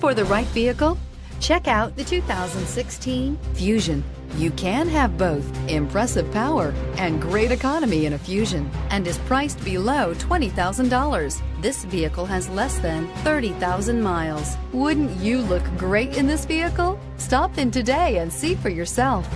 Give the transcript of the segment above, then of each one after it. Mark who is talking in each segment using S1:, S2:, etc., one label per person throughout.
S1: for the right vehicle? Check out the 2016 Fusion. You can have both impressive power and great economy in a Fusion, and is priced below $20,000. This vehicle has less than 30,000 miles. Wouldn't you look great in this vehicle? Stop in today and see for yourself.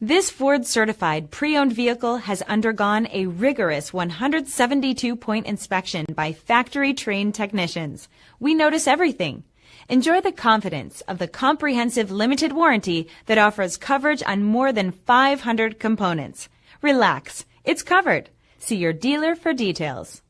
S2: This Ford-certified pre-owned vehicle has undergone a rigorous 172-point inspection by factory-trained technicians. We notice everything. Enjoy the confidence of the comprehensive limited warranty that offers coverage on more than 500 components. Relax, it's covered. See your dealer for details.